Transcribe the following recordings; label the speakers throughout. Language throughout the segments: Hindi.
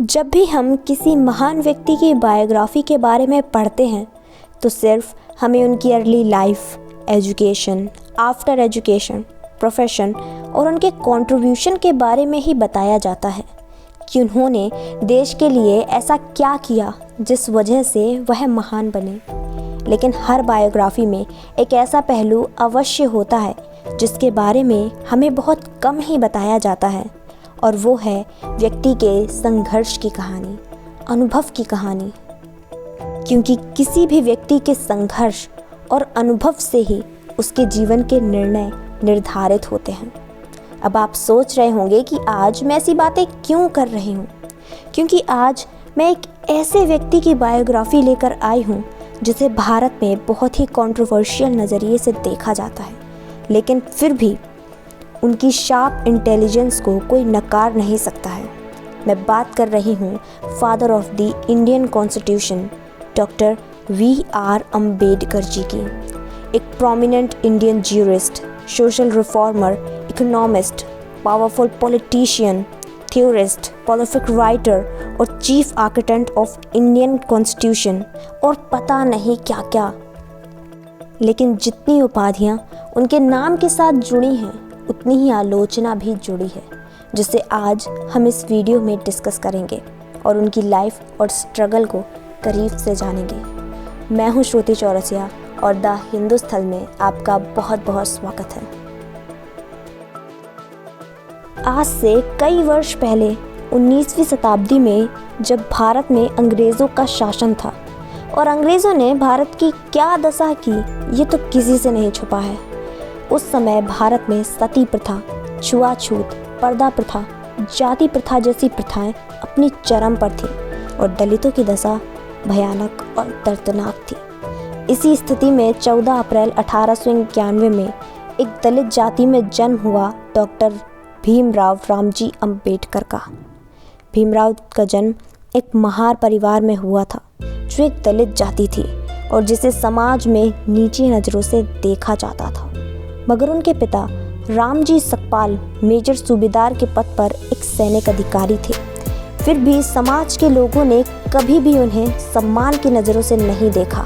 Speaker 1: जब भी हम किसी महान व्यक्ति की बायोग्राफी के बारे में पढ़ते हैं तो सिर्फ हमें उनकी early life, education, after education, profession और उनके कंट्रीब्यूशन के बारे में ही बताया जाता है कि उन्होंने देश के लिए ऐसा क्या किया जिस वजह से वह महान बने। लेकिन हर बायोग्राफी में एक ऐसा पहलू अवश्य होता है जिसके बारे में हमें बहुत कम ही बताया जाता है, और वो है व्यक्ति के संघर्ष की कहानी, अनुभव की कहानी। क्योंकि किसी भी व्यक्ति के संघर्ष और अनुभव से ही उसके जीवन के निर्णय निर्धारित होते हैं। अब आप सोच रहे होंगे कि आज मैं ऐसी बातें क्यों कर रही हूँ, क्योंकि आज मैं एक ऐसे व्यक्ति की बायोग्राफी लेकर आई हूँ जिसे भारत में बहुत ही कंट्रोवर्शियल नज़रिए से देखा जाता है, लेकिन फिर भी उनकी शार्प इंटेलिजेंस को कोई नकार नहीं सकता है। मैं बात कर रही हूँ father of the Indian constitution, doctor V.R. Ambedkar ji की। एक prominent Indian jurist, social reformer, economist, powerful politician, theorist, prolific writer और chief architect of Indian constitution और पता नहीं क्या क्या। लेकिन जितनी उपाधियाँ उनके नाम के साथ जुड़ी हैं उतनी ही आलोचना भी जुड़ी है, जिसे आज हम इस वीडियो में डिस्कस करेंगे और उनकी लाइफ और स्ट्रगल को करीब से जानेंगे। मैं हूँ श्रुति चौरसिया और द हिंदुस्थल में आपका बहुत बहुत स्वागत है। आज से कई वर्ष पहले 19वीं शताब्दी में जब भारत में अंग्रेज़ों का शासन था और अंग्रेज़ों ने भारत की क्या दशा की ये तो किसी से नहीं छुपा है। उस समय भारत में सती प्रथा, छुआछूत, पर्दा प्रथा, जाति प्रथा जैसी प्रथाएं अपनी चरम पर थी और दलितों की दशा भयानक और दर्दनाक थी। इसी स्थिति में 14 अप्रैल 1891 में एक दलित जाति में जन्म हुआ डॉक्टर भीमराव रामजी अम्बेडकर का। भीमराव का जन्म एक महार परिवार में हुआ था जो एक दलित जाति थी और जिसे समाज में नीची नज़रों से देखा जाता था। मगर उनके पिता रामजी सकपाल मेजर सूबेदार के पद पर एक सैनिक अधिकारी थे। फिर भी समाज के लोगों ने कभी भी उन्हें सम्मान की नज़रों से नहीं देखा।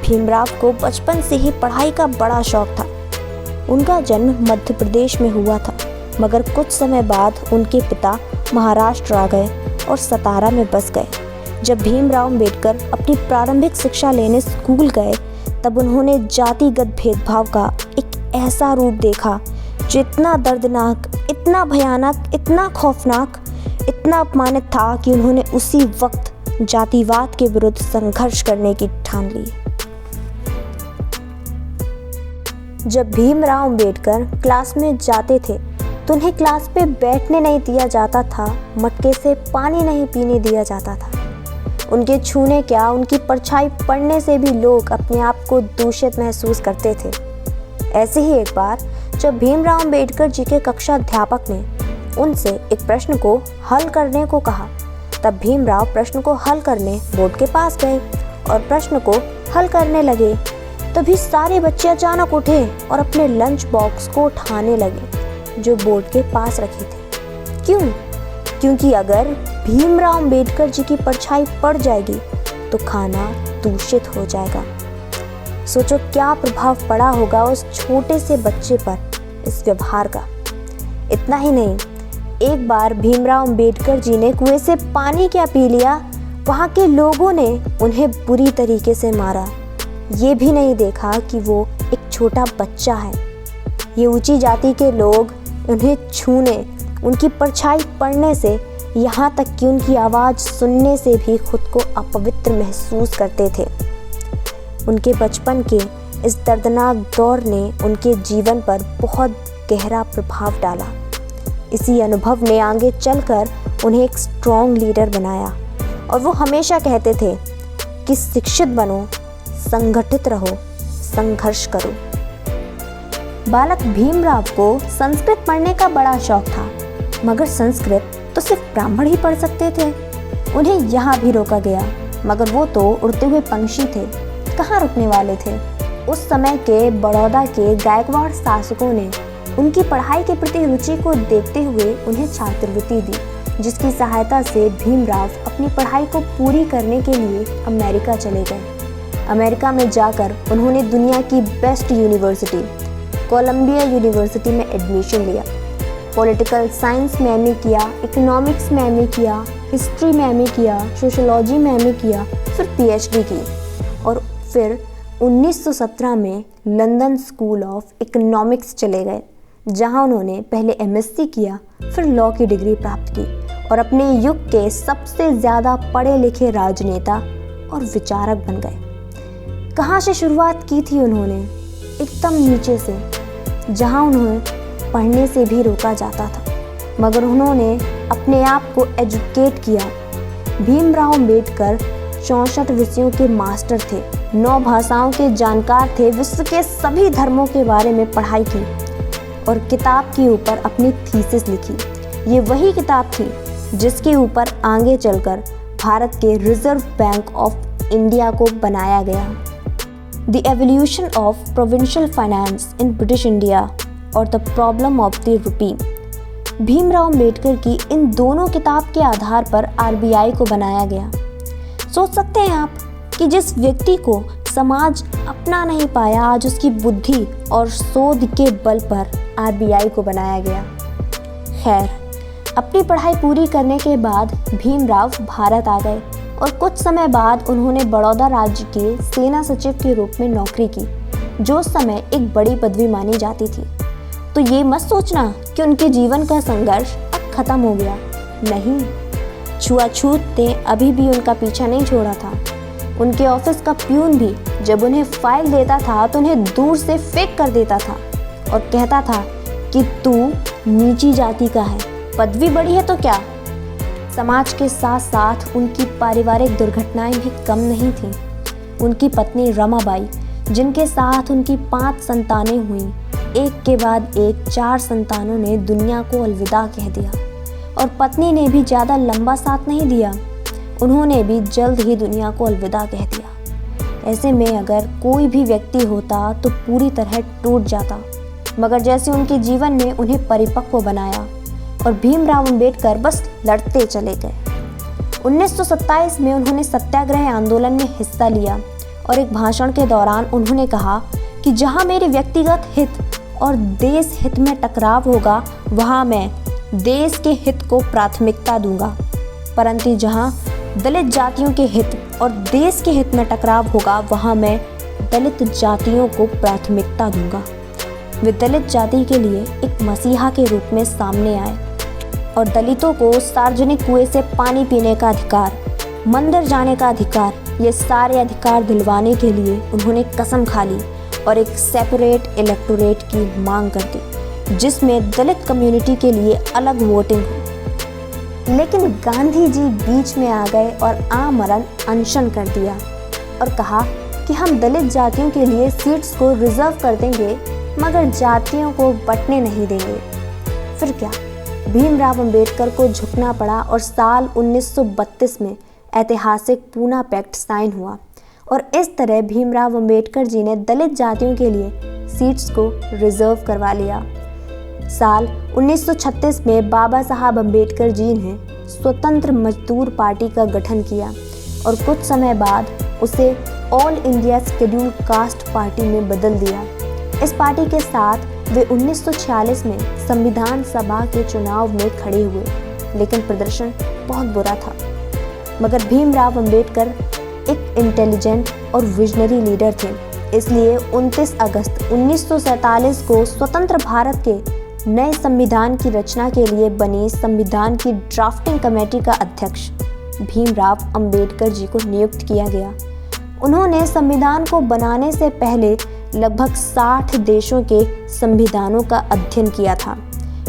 Speaker 1: भीमराव को बचपन से ही पढ़ाई का बड़ा शौक था। उनका जन्म मध्य प्रदेश में हुआ था, मगर कुछ समय बाद उनके पिता महाराष्ट्र आ गए और सतारा में बस गए। जब भीमराव अम्बेडकर अपनी प्रारंभिक शिक्षा लेने स्कूल गए तब उन्होंने जातिगत भेदभाव का एक ऐसा रूप देखा जो इतना दर्दनाक, इतना भयानक, इतना खौफनाक, इतना अपमानित था कि उन्होंने उसी वक्त जातिवाद के विरुद्ध संघर्ष करने की ठान ली। जब भीमराव अम्बेडकर क्लास में जाते थे तो उन्हें क्लास पे बैठने नहीं दिया जाता था, मटके से पानी नहीं पीने दिया जाता था। उनके छूने क्या, उनकी परछाई पड़ने से भी लोग अपने आप को दूषित महसूस करते थे। ऐसे ही एक बार जब भीमराव अम्बेडकर जी के कक्षा अध्यापक ने उनसे एक प्रश्न को हल करने को कहा, तब भीमराव प्रश्न को हल करने बोर्ड के पास गए और प्रश्न को हल करने लगे। तभी सारे बच्चे अचानक उठे और अपने लंच बॉक्स को उठाने लगे जो बोर्ड के पास रखे थे। क्यों? क्योंकि अगर भीमराव अम्बेडकर जी की परछाई पड़ जाएगी तो खाना दूषित हो जाएगा। सोचो क्या प्रभाव पड़ा होगा उस छोटे से बच्चे पर इस व्यवहार का। इतना ही नहीं, एक बार भीमराव अम्बेडकर जी ने कुएं से पानी क्या पी लिया, वहाँ के लोगों ने उन्हें बुरी तरीके से मारा। ये भी नहीं देखा कि वो एक छोटा बच्चा है। ये ऊंची जाति के लोग उन्हें छूने, उनकी परछाई पड़ने से, यहाँ तक कि उनकी आवाज़ सुनने से भी खुद को अपवित्र महसूस करते थे। उनके बचपन के इस दर्दनाक दौर ने उनके जीवन पर बहुत गहरा प्रभाव डाला। इसी अनुभव ने आगे चलकर उन्हें एक स्ट्रॉन्ग लीडर बनाया और वो हमेशा कहते थे कि शिक्षित बनो, संगठित रहो, संघर्ष करो। बालक भीमराव को संस्कृत पढ़ने का बड़ा शौक था, मगर संस्कृत तो सिर्फ ब्राह्मण ही पढ़ सकते थे। उन्हें यहाँ भी रोका गया, मगर वो तो उड़ते हुए पंछी थे, कहाँ रुकने वाले थे। उस समय के बड़ौदा के गायकवाड़ शासकों ने उनकी पढ़ाई के प्रति रुचि को देखते हुए उन्हें छात्रवृत्ति दी जिसकी सहायता से भीमराव अपनी पढ़ाई को पूरी करने के लिए अमेरिका चले गए। अमेरिका में जाकर उन्होंने दुनिया की बेस्ट यूनिवर्सिटी कोलंबिया यूनिवर्सिटी में एडमिशन लिया। पॉलिटिकल साइंस में एमए किया, इकोनॉमिक्स में एमए किया, हिस्ट्री में एमए किया, सोशोलॉजी में एमए किया, फिर पीएचडी की और फिर 1917 में लंदन स्कूल ऑफ इकोनॉमिक्स चले गए, जहां उन्होंने पहले एमएससी किया, फिर लॉ की डिग्री प्राप्त की और अपने युग के सबसे ज़्यादा पढ़े लिखे राजनेता और विचारक बन गए। कहाँ से शुरुआत की थी उन्होंने? एकदम नीचे से, जहां उन्हें पढ़ने से भी रोका जाता था, मगर उन्होंने अपने आप को एजुकेट किया। भीमराव अम्बेडकर 64 विषयों के मास्टर थे, 9 भाषाओं के जानकार थे, विश्व के सभी धर्मों के बारे में पढ़ाई की और किताब के ऊपर अपनी थीसिस लिखी। ये वही किताब थी जिसके ऊपर आगे चलकर भारत के रिजर्व बैंक ऑफ इंडिया को बनाया गया। The evolution of provincial finance in British India और the problem of the rupee. Bhimrao Ambedkar की इन दोनों किताब के आधार पर आरबीआई को बनाया गया। सोच सकते हैं आप कि जिस व्यक्ति को समाज अपना नहीं पाया, आज उसकी बुद्धि और शोध के बल पर आरबीआई को बनाया गया। खैर, अपनी पढ़ाई पूरी करने के बाद भीमराव भारत आ गए और कुछ समय बाद उन्होंने बड़ौदा राज्य के सेना सचिव के रूप में नौकरी की, जो उस समय एक बड़ी पदवी मानी जाती थी। तो ये मत सोचना कि उनके जीवन का संघर्ष अब खत्म हो गया। नहीं, छुआछूत ने अभी भी उनका पीछा नहीं छोड़ा था। उनके ऑफिस का प्यून भी जब उन्हें फाइल देता था तो उन्हें दूर से फेंक कर देता था और कहता था कि तू नीची जाति का है, पदवी बड़ी है तो क्या। समाज के साथ साथ उनकी पारिवारिक दुर्घटनाएं भी कम नहीं थीं। उनकी पत्नी रमाबाई, जिनके साथ उनकी 5 संतानें हुईं, एक के बाद एक 4 संतानों ने दुनिया को अलविदा कह दिया और पत्नी ने भी ज़्यादा लंबा साथ नहीं दिया। उन्होंने भी जल्द ही दुनिया को अलविदा कह दिया। ऐसे में अगर कोई भी व्यक्ति होता तो पूरी तरह टूट जाता, मगर जैसे उनके जीवन ने उन्हें परिपक्व बनाया और भीमराव अम्बेडकर बस लड़ते चले गए। 1927 में उन्होंने सत्याग्रह आंदोलन में हिस्सा लिया और एक भाषण के दौरान उन्होंने कहा कि जहां मेरे व्यक्तिगत हित और देश हित में टकराव होगा, वहां मैं देश के हित को प्राथमिकता दूंगा, परंतु जहां दलित जातियों के हित और देश के हित में टकराव होगा, वहां मैं दलित जातियों को प्राथमिकता दूंगा। वे दलित जाति के लिए एक मसीहा के रूप में सामने आए और दलितों को सार्वजनिक कुएं से पानी पीने का अधिकार, मंदिर जाने का अधिकार, ये सारे अधिकार दिलवाने के लिए उन्होंने कसम खा ली और एक सेपरेट इलेक्टोरेट की मांग कर दी, जिसमें दलित कम्युनिटी के लिए अलग वोटिंग हो। लेकिन गांधी जी बीच में आ गए और आमरण अनशन कर दिया और कहा कि हम दलित जातियों के लिए सीट्स को रिजर्व कर देंगे, मगर जातियों को बंटने नहीं देंगे। फिर क्या, भीमराव अम्बेडकर को झुकना पड़ा और साल 1932 में ऐतिहासिक पूना पैक्ट साइन हुआ और इस तरह भीमराव अम्बेडकर जी ने दलित जातियों के लिए सीट्स को रिजर्व करवा लिया। साल 1936 में बाबा साहब अम्बेडकर जी ने स्वतंत्र मजदूर पार्टी का गठन किया और कुछ समय बाद उसे all India schedule caste party में बदल दिया। इस पार्टी के साथ वे 1946 में संविधान सभा के चुनाव में खड़े हुए, लेकिन प्रदर्शन बहुत बुरा था। मगर भीमराव अम्बेडकर एक इंटेलिजेंट और विजनरी लीडर थे, इसलिए 29 अगस्त 1947 को स्वतंत्र भारत के नए संविधान की रचना के लिए बनी संविधान की ड्राफ्टिंग कमेटी का अध्यक्ष भीमराव अम्बेडकर जी को नियुक्त किया गया। उन्होंने संविधान को बनाने से पहले लगभग 60 देशों के संविधानों का अध्ययन किया था।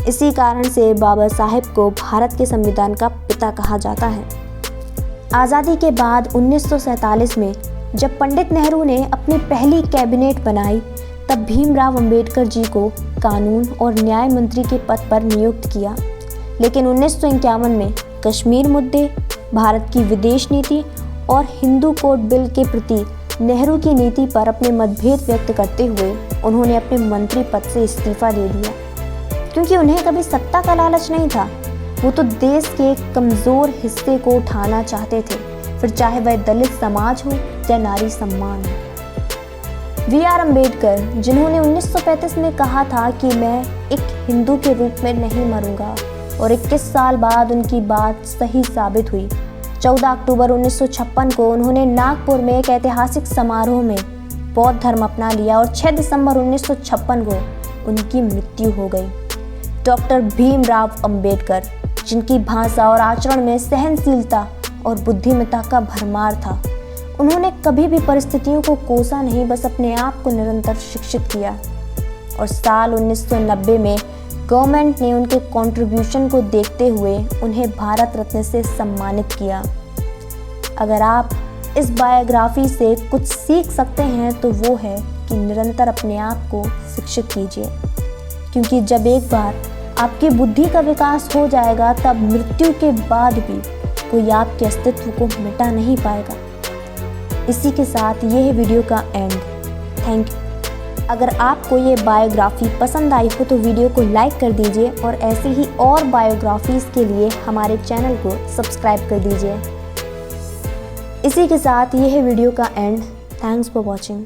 Speaker 1: इसी कारण से बाबा साहेब को भारत के संविधान का पिता कहा जाता है। आज़ादी के बाद 1947 में जब पंडित नेहरू ने अपनी पहली कैबिनेट बनाई, तब भीमराव अम्बेडकर जी को कानून और न्याय मंत्री के पद पर नियुक्त किया। लेकिन 1951 में कश्मीर मुद्दे, भारत की विदेश नीति और हिंदू कोड बिल के प्रति नेहरू की नीति पर अपने मतभेद व्यक्त करते हुए उन्होंने अपने मंत्री पद से इस्तीफा दे दिया, क्योंकि उन्हें कभी सत्ता का लालच नहीं था। वो तो देश के एक कमज़ोर हिस्से को उठाना चाहते थे, फिर चाहे वह दलित समाज हो या नारी सम्मान हो। B.R. अम्बेडकर, जिन्होंने 1935 में कहा था कि मैं एक हिंदू के रूप में नहीं मरूंगा, और 21 साल बाद उनकी बात सही साबित हुई। 14 अक्टूबर 1956 को उन्होंने नागपुर में एक ऐतिहासिक समारोह में बौद्ध धर्म अपना लिया और 6 दिसंबर 1956 को उनकी मृत्यु हो गई। डॉक्टर भीमराव अंबेडकर, जिनकी भाषा और आचरण में सहनशीलता और बुद्धिमत्ता का भरमार था, उन्होंने कभी भी परिस्थितियों को कोसा नहीं, बस अपने आप को निरंतर शिक्षित किया। और साल 1990 में गवर्नमेंट ने उनके कंट्रीब्यूशन को देखते हुए उन्हें भारत रत्न से सम्मानित किया। अगर आप इस बायोग्राफी से कुछ सीख सकते हैं तो वो है कि निरंतर अपने आप को शिक्षित कीजिए, क्योंकि जब एक बार आपकी बुद्धि का विकास हो जाएगा तब मृत्यु के बाद भी कोई आपके अस्तित्व को मिटा नहीं पाएगा। इसी के साथ यह वीडियो का एंड। Thank you. अगर आपको ये बायोग्राफी पसंद आई हो तो वीडियो को लाइक कर दीजिए और ऐसे ही और बायोग्राफीज़ के लिए हमारे चैनल को सब्सक्राइब कर दीजिए। इसी के साथ यह वीडियो का एंड। Thanks for watching.